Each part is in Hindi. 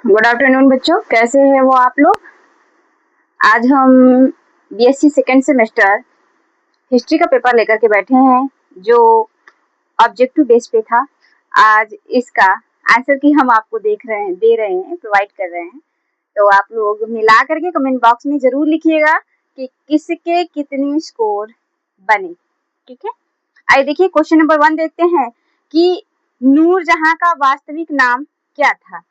गुड आफ्टरनून बच्चों, कैसे हैं वो आप लोग। आज हम बीएससी सेकेंड सेमेस्टर हिस्ट्री का पेपर लेकर के बैठे हैं जो ऑब्जेक्टिव बेस पे था। आज इसका आंसर की हम आपको दे रहे हैं, प्रोवाइड कर रहे हैं। तो आप लोग मिला करके कमेंट बॉक्स में जरूर लिखिएगा कि किसके कितनी स्कोर बने। ठीक है, आइए देखिए क्वेश्चन नंबर 1 देखते हैं कि नूरजहां का वास्तविक नाम क्या था।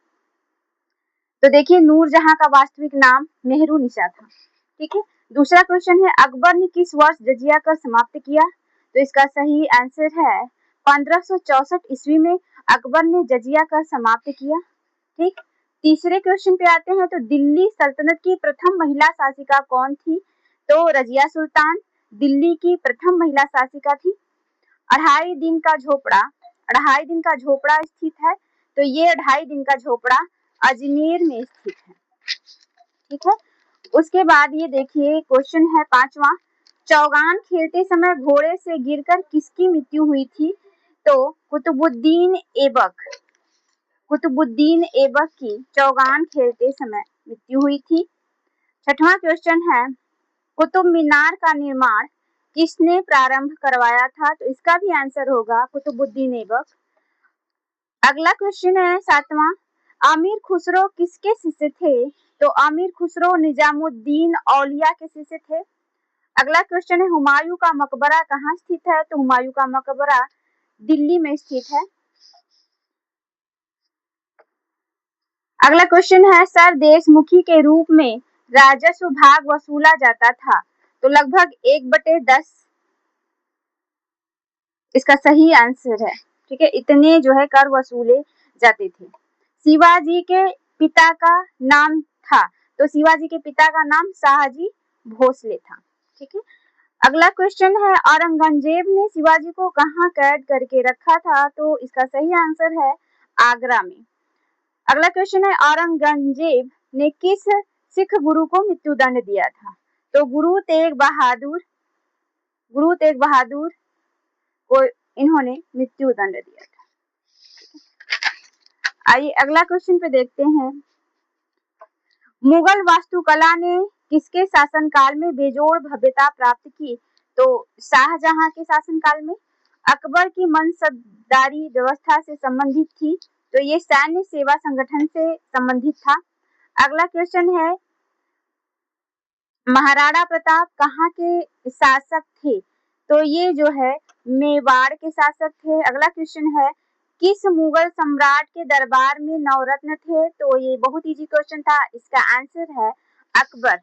तो देखिए नूरजहां का वास्तविक नाम मेहरुनिसा था। ठीक है, दूसरा क्वेश्चन है अकबर ने किस वर्ष जजिया कर समाप्त किया। तो इसका सही आंसर है 1564 ईस्वी में अकबर ने जजिया कर समाप्त किया। ठीक, तीसरे क्वेश्चन पे आते हैं। तो दिल्ली सल्तनत की प्रथम महिला शासिका कौन थी। तो रजिया सुल्तान दिल्ली की प्रथम महिला शासिका थी। अढ़ाई दिन का झोपड़ा स्थित है। तो ये अढ़ाई दिन का झोपड़ा अजमेर में स्थित है। ठीक है, उसके बाद ये देखिए क्वेश्चन है 5वां, चौगान खेलते समय घोड़े से गिरकर किसकी मृत्यु हुई थी। तो कुतुबुद्दीन ऐबक की चौगान खेलते समय मृत्यु हुई थी। छठवां क्वेश्चन है कुतुब मीनार का निर्माण किसने प्रारंभ करवाया था। तो इसका भी आंसर होगा कुतुबुद्दीन ऐबक। अगला क्वेश्चन है 7वां, अमीर खुसरो किसके शिष्य थे। तो अमीर खुसरो निजामुद्दीन औलिया के शिष्य थे। अगला क्वेश्चन है हुमायूं का मकबरा कहाँ स्थित है। तो हुमायूं का मकबरा दिल्ली में स्थित है। अगला क्वेश्चन है सर देशमुखी के रूप में राजस्व भाग वसूला जाता था। तो लगभग 1/10 इसका सही आंसर है। ठीक है, इतने जो है कर वसूले जाते थे। शिवाजी के पिता का नाम था। तो शिवाजी के पिता का नाम शाहजी भोसले था। ठीक है, अगला क्वेश्चन है औरंगजेब ने शिवाजी को कहाँ कैद करके रखा था। तो इसका सही आंसर है आगरा में। अगला क्वेश्चन है औरंगजेब ने किस सिख गुरु को मृत्यु दंड दिया था। तो गुरु तेग बहादुर को इन्होंने मृत्यु दंड दिया था। आइए अगला क्वेश्चन पे देखते हैं, मुगल वास्तुकला ने किसके शासनकाल में बेजोड़ भव्यता प्राप्त की। तो शाहजहां के शासनकाल में। अकबर की मनसबदारी व्यवस्था से संबंधित थी। तो ये सैन्य सेवा संगठन से संबंधित था। अगला क्वेश्चन है महाराणा प्रताप कहाँ के शासक थे। तो ये जो है मेवाड़ के शासक थे। अगला क्वेश्चन है किस मुगल सम्राट के दरबार में नवरत्न थे। तो ये बहुत इजी क्वेश्चन था, इसका आंसर है अकबर।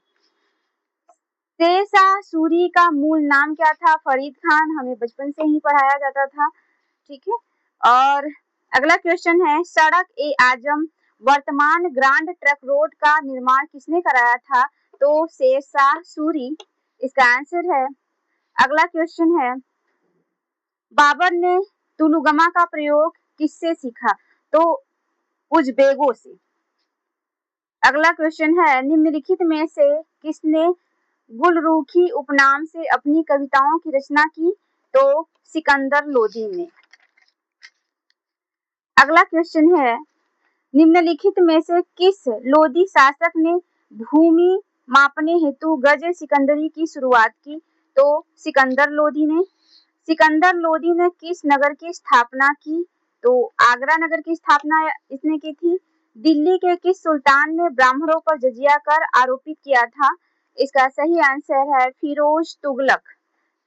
शेरशाह सूरी का मूल नाम क्या था। फरीद खान, हमें बचपन से ही पढ़ाया जाता था। ठीक है, और अगला क्वेश्चन है सड़क ए आजम वर्तमान ग्रांड ट्रक रोड का निर्माण किसने कराया था। तो शेरशाह सूरी इसका आंसर है। अगला क्वेश्चन है बाबर ने तुलुगमा का प्रयोग किससे सीखा। तो उज़्बेकों से। अगला क्वेश्चन है निम्नलिखित में से किसने गुलरुखी उपनाम से अपनी कविताओं की रचना की। तो सिकंदर लोदी ने। अगला क्वेश्चन है निम्नलिखित में से किस लोदी शासक ने भूमि मापने हेतु गज सिकंदरी की शुरुआत की। तो सिकंदर लोदी ने। सिकंदर लोदी ने किस नगर की स्थापना की। तो आगरा नगर की स्थापना इसने की थी। दिल्ली के किस सुल्तान ने ब्राह्मणों पर जजिया कर आरोपित किया था। इसका सही आंसर है फिरोज तुगलक।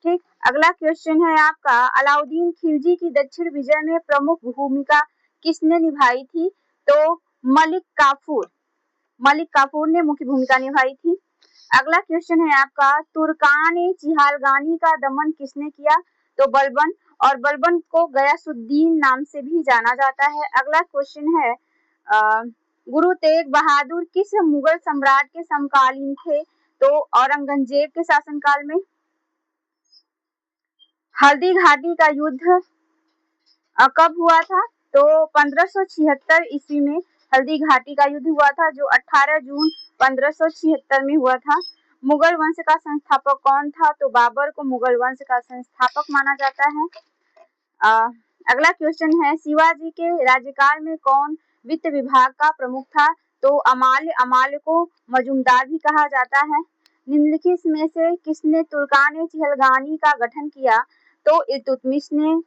ठीक, अगला क्वेश्चन है आपका अलाउद्दीन खिलजी की दक्षिण विजय में प्रमुख भूमिका किसने निभाई थी। तो मलिक काफूर ने मुख्य भूमिका निभाई थी। अगला क्वेश्चन है आपका तुर्कान चिहालगानी का दमन किसने किया। तो बलबन, और बलबन को गयासुद्दीन नाम से भी जाना जाता है। अगला क्वेश्चन है गुरु तेग बहादुर किस मुगल सम्राट के समकालीन थे। तो औरंगजेब के शासनकाल में। हल्दी घाटी का युद्ध कब हुआ था। तो 1576 ईस्वी में हल्दी घाटी का युद्ध हुआ था, जो 18 जून 1576 में हुआ था। मुगल वंश का संस्थापक कौन था। तो बाबर को मुगल वंश का संस्थापक माना जाता है। अगला क्वेश्चन है शिवाजी के राज्यकाल में कौन वित्त विभाग का प्रमुख था। तो अमाल्य को मजूमदार भी कहा जाता है। निम्नलिखित में से किसने तुर्कान-ए-चिहलगानी का गठन किया? तो इल्तुतमिश ने।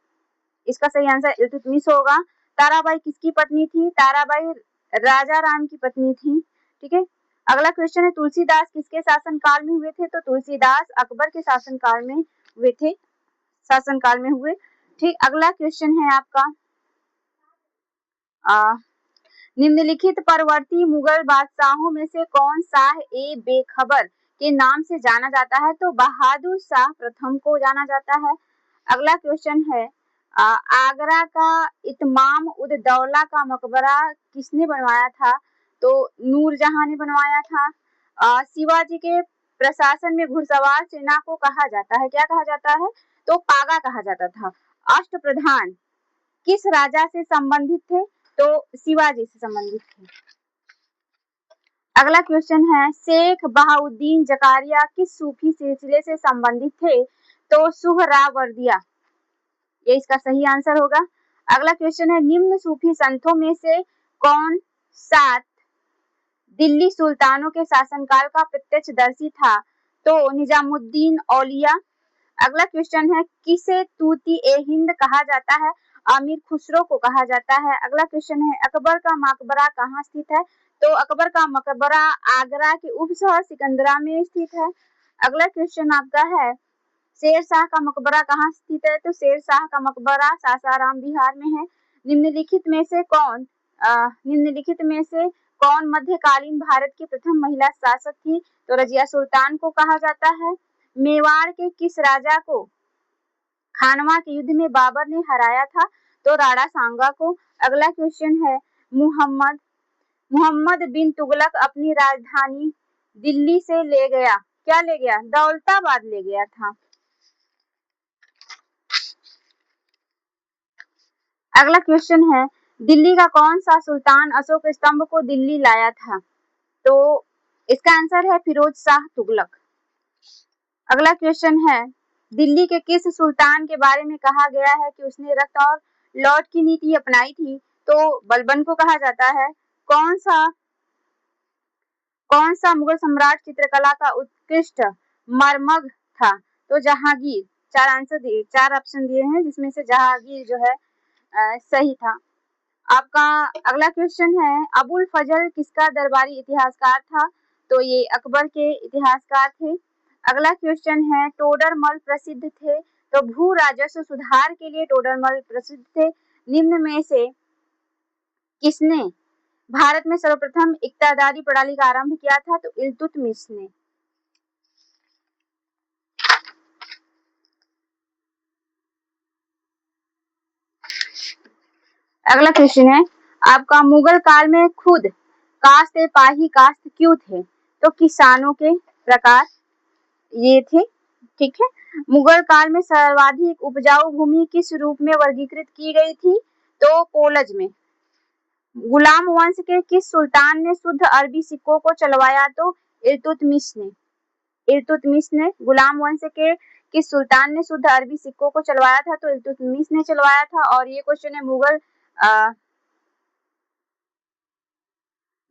इसका सही आंसर इल्तुतमिश होगा। ताराबाई किसकी पत्नी थी? ताराबाई राजा राम की पत्नी थी। ठीक है। अगला क्वेश्चन है, तुलसीदास किसके शासनकाल में हुए थे? तो तुलसीदास अकबर के शासनकाल में हुए थे, शासनकाल में हुए। ठीक। अगला क्वेश्चन है आपका, निम्नलिखित परवर्ती मुगल बादशाहों में से कौन शाह ए बेखबर के नाम से जाना जाता है? तो बहादुर शाह प्रथम को जाना जाता है। अगला क्वेश्चन है, आगरा का इत्माम उद दौला का मकबरा किसने बनवाया था? तो नूरजहां ने बनवाया था। शिवाजी के प्रशासन में घुड़सवार सेना को कहा जाता है, क्या कहा जाता है? तो पागा कहा जाता था। अष्टप्रधान किस राजा से संबंधित थे? तो शिवाजी से संबंधित थे। अगला क्वेश्चन है, शेख बहाउद्दीन जकारिया किस सूफी सिलसिले से संबंधित थे? तो सुहरावर्दिया, ये इसका सही आंसर होगा। अगला क्वेश्चन है, निम्न सूफी संतों में से कौन 7 दिल्ली सुल्तानों के शासनकाल का प्रत्यक्षदर्शी था? तो निजामुद्दीन औलिया। अगला क्वेश्चन है, किसे तूती ए हिंद कहा जाता है? अमीर खुसरो को कहा जाता है। अगला क्वेश्चन है, अकबर का मकबरा कहाँ स्थित है? तो अकबर का मकबरा आगरा के उपशहर सिकंदरा में स्थित है। अगला क्वेश्चन आपका है, शेर शाह का मकबरा कहाँ स्थित है? तो शेर शाह का मकबरा सासाराम बिहार में है। निम्नलिखित में से कौन मध्यकालीन भारत की प्रथम महिला शासक थी? तो रजिया सुल्तान को कहा जाता है। मेवाड़ के किस राजा को खानवा के युद्ध में बाबर ने हराया था? तो राणा सांगा को। अगला क्वेश्चन है, मुहम्मद बिन तुगलक अपनी राजधानी दिल्ली से ले गया, क्या ले गया? दौलताबाद ले गया था। अगला क्वेश्चन है, दिल्ली का कौन सा सुल्तान अशोक स्तंभ को दिल्ली लाया था? तो इसका आंसर है फिरोज शाह तुगलक। अगला क्वेश्चन है, दिल्ली के किस सुल्तान के बारे में कहा गया है कि उसने रक्त और लौट की नीति अपनाई थी? तो बलबन को कहा जाता है। कौन सा मुगल सम्राट चित्रकला का उत्कृष्ट मर्मज्ञ था? तो जहांगीर। 4 ऑप्शन दिए हैं जिसमें से जहांगीर जो है सही था। आपका अगला क्वेश्चन है, अबुल फजल किसका दरबारी इतिहासकार था? तो ये अकबर के इतिहासकार थे। अगला क्वेश्चन है, टोडरमल प्रसिद्ध थे? तो भू राजस्व सुधार के लिए टोडरमल प्रसिद्ध थे। निम्न में से किसने भारत में सर्वप्रथम इक्तादारी प्रणाली का आरंभ किया था? तो इल्तुतमिश ने। अगला क्वेश्चन है आपका, मुगल काल में खुद काश्त पाही काश्त क्यों थे? तो किसानों के प्रकार ये थे। ठीक है। मुगल काल में सर्वाधिक उपजाऊ भूमि किस रूप में वर्गीकृत की गई थी? तो पोलज में। गुलाम वंश के किस सुल्तान ने शुद्ध अरबी सिक्कों को चलवाया? तो इल्तुतमिश ने। गुलाम वंश के किस सुल्तान ने शुद्ध अरबी सिक्कों को चलवाया था? तो इल्तुतमिश ने चलवाया था। और ये क्वेश्चन है,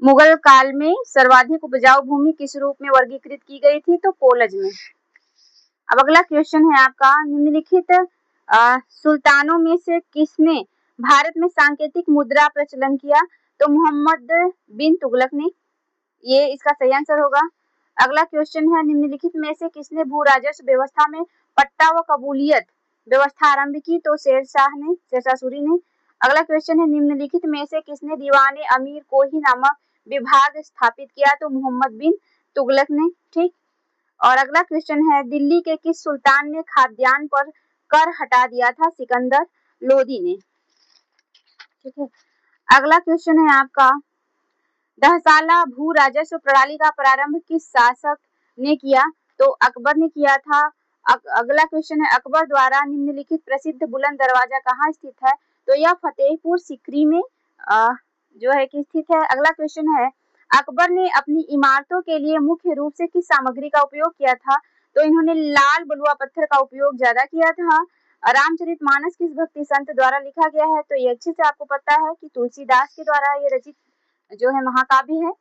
मुगल काल में सर्वाधिक उपजाऊ भूमि किस रूप में वर्गीकृत की गई थी? तो पोलज में। अब अगला क्वेश्चन है आपका, निम्नलिखित सुल्तानों में से किसने भारत में सांकेतिक मुद्रा प्रचलन किया? तो मोहम्मद बिन तुगलक ने। ये इसका सही आंसर होगा। अगला क्वेश्चन है, निम्नलिखित में से किसने भू राजस्व व्यवस्था में पट्टा व कबूलियत व्यवस्था आरंभ की? तो शेरशाह सूरी ने। अगला क्वेश्चन है, निम्नलिखित में से किसने दीवाने अमीर कोही नामक विभाग स्थापित किया? तो मोहम्मद बिन तुगलक ने। ठीक। और अगला क्वेश्चन है, दिल्ली के किस सुल्तान ने खाद्यान्न पर कर हटा दिया था? सिकंदर लोदी ने। ठीक है। अगला क्वेश्चन है आपका, दहसाला भू राजस्व प्रणाली का प्रारंभ किस शासक ने किया? तो अकबर ने किया था। अगला क्वेश्चन है, अकबर द्वारा निम्नलिखित प्रसिद्ध बुलंद दरवाजा कहाँ स्थित है? तो यह फतेहपुर सीकरी में जो है कि स्थित है। अगला क्वेश्चन है, अकबर ने अपनी इमारतों के लिए मुख्य रूप से किस सामग्री का उपयोग किया था? तो इन्होंने लाल बलुआ पत्थर का उपयोग ज्यादा किया था। रामचरितमानस किस भक्ति संत द्वारा लिखा गया है? तो ये अच्छे से आपको पता है कि तुलसीदास के द्वारा ये रचित जो है महाकाव्य है।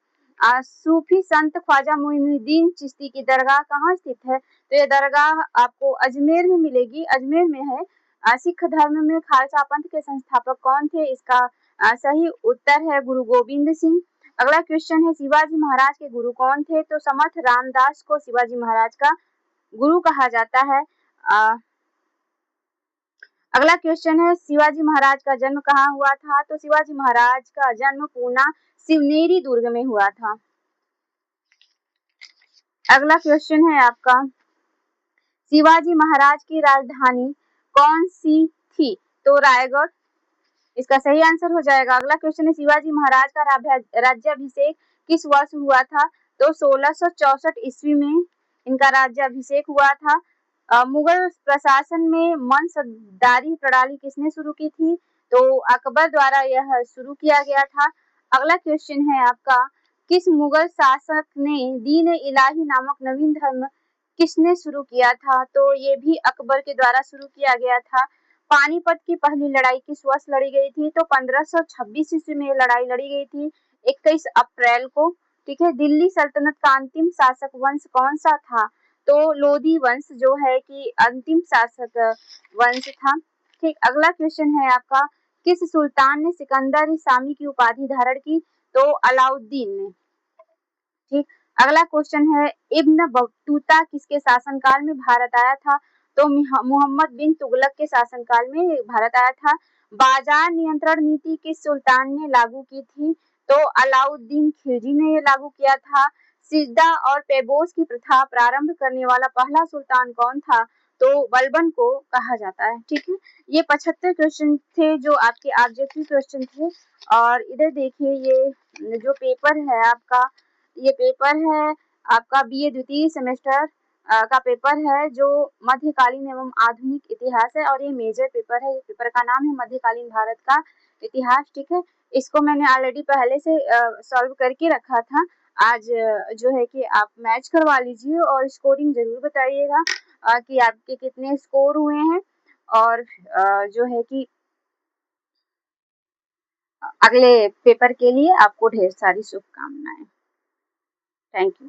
सूफी संत ख्वाजा मोइनुद्दीन चिश्ती की दरगाह कहाँ स्थित है? तो ये दरगाह आपको अजमेर में मिलेगी, अजमेर में है। सिख धर्म में खालसा पंथ के संस्थापक कौन थे? इसका सही उत्तर है गुरु गोविंद सिंह। अगला क्वेश्चन है शिवाजी महाराज के गुरु कौन थे? तो समर्थ रामदास को शिवाजी महाराज का गुरु कहा जाता है। अगला क्वेश्चन है शिवाजी महाराज का जन्म कहाँ हुआ था? तो शिवाजी महाराज का जन्म पूना शिवनेरी दुर्ग में हुआ था। अगला क्वेश्चन है आपका शिवाजी महाराज की राजधानी कौन सी थी? तो रायगढ़ इसका सही आंसर हो जाएगा। अगला क्वेश्चन है शिवाजी महाराज का राज्याभिषेक किस वर्ष हुआ था? तो 1664 ईस्वी में इनका राज्याभिषेक हुआ था। मुगल प्रशासन में मनसबदारी प्रणाली किसने शुरू की थी? तो अकबर द्वारा यह शुरू किया गया था। अगला क्वेश्चन है आपका किस मुगल शासक ने दीन इलाही नामक नवीन धर्म किसने शुरू किया था? तो ये भी अकबर के द्वारा शुरू किया गया था। पानीपत की पहली लड़ाई किस वर्ष लड़ी गई थी? तो 1526 ईस्वी में लड़ाई लड़ी गई थी 21 अप्रैल को। ठीक है। दिल्ली सल्तनत का अंतिम शासक वंश कौन सा था? तो लोधी वंश जो है कि अंतिम शासक वंश था। ठीक। अगला क्वेश्चन है आपका किस सुल्तान ने सिकंदर शामी की उपाधि धारण की? तो अलाउद्दीन ने। ठीक। अगला क्वेश्चन है इब्न बतूता किसके शासनकाल में भारत आया था? तो मोहम्मद बिन तुगलक के शासनकाल में भारत आया था। बाजार नियंत्रण नीति किस सुल्तान ने लागू की थी? तो अलाउद्दीन खिलजी ने ये लागू किया था। सिजदा और पेबोस की प्रथा प्रारंभ करने वाला पहला सुल्तान कौन था? तो बलबन को कहा जाता है। ठीक है। ये 75 क्वेश्चन थे जो आपके ऑब्जेक्टिव क्वेश्चन थे। और इधर देखिए ये जो पेपर है आपका, ये पेपर है आपका बीए द्वितीय सेमेस्टर का पेपर है जो मध्यकालीन एवं आधुनिक इतिहास है और ये मेजर पेपर है। पेपर का नाम है मध्यकालीन भारत का इतिहास। ठीक है। इसको मैंने ऑलरेडी पहले से सॉल्व करके रखा था। आज जो है कि आप मैच करवा लीजिए और स्कोरिंग जरूर बताइएगा कि आपके कितने स्कोर हुए हैं और जो है कि अगले पेपर के लिए आपको ढेर सारी शुभकामनाएं। Thank you.